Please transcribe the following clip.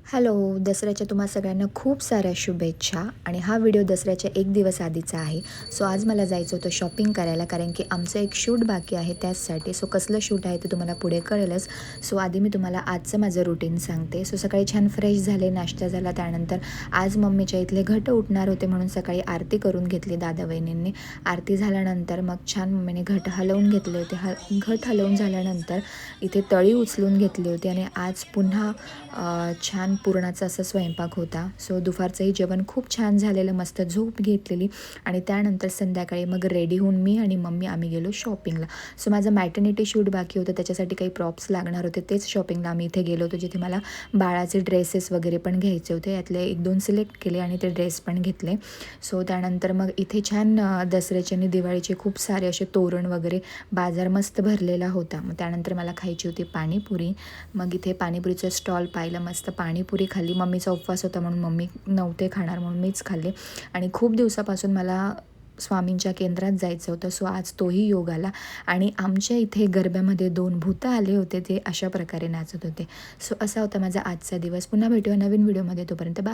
Hello, दसऱ्याच्या तुम्हा सगळ्यांना खूप साऱ्या शुभेच्छा. आणि हा व्हिडिओ दसऱ्याच्या एक दिवस आधीचा आहे. सो आज मला जायचं होतं शॉपिंग करायला, कारण की आमचं एक शूट बाकी आहे त्याचसाठी. सो कसलं शूट आहे ते तुम्हाला पुढे कळेलच. सो आधी मी तुम्हाला आजचं माझं रुटीन सांगते. सो सकाळी छान फ्रेश झाले, नाश्ता झाला. त्यानंतर आज मम्मीच्या इथले घट उठणार होते म्हणून सकाळी आरती करून घेतली दादा वहिनींनी. आरती झाल्यानंतर मग छान मम्मीने घट हलवून घेतले होते. घट हलवून झाल्यानंतर इथे तळी उचलून घेतली होती आणि आज पुन्हा छान पुरणाचा असा स्वयंपाक होता. सो दुपारचंही जेवण खूप छान झालेलं, मस्त झोप घेतलेली. आणि त्यानंतर संध्याकाळी मग रेडी होऊन मी आणि मम्मी आम्ही गेलो शॉपिंगला. सो माझं मॅटर्निटी शूट बाकी होतं, त्याच्यासाठी काही प्रॉप्स लागणार होते, तेच शॉपिंगला आम्ही इथे गेलो होतो, जिथे मला बाळाचे ड्रेसेस वगैरे पण घ्यायचे होते. यातले 1-2 सिलेक्ट केले आणि ते ड्रेस पण घेतले. सो त्यानंतर मग इथे छान दसऱ्याचे आणि दिवाळीचे खूप सारे असे तोरण वगैरे बाजार मस्त भरलेला होता. मग त्यानंतर मला खायची होती पाणीपुरी. मग इथे पाणीपुरीचं स्टॉल पाहिलं, मस्त पाणीपुरी खाल्ली. मम्मीचा उपवास होता म्हणून मम्मी नव्हते खाणार, म्हणून मीच खाल्ले. आणि खूप दिवसापासून मला स्वामींच्या केंद्रात जायचं होतं. सो आज तोही योग आला. आणि आमच्या इथे गरब्यामध्ये 2 भूतं आले होते, ते अशा प्रकारे नाचत होते. सो असा होता माझा आजचा दिवस. पुन्हा भेटूया नवीन व्हिडिओमध्ये, तोपर्यंत बाय.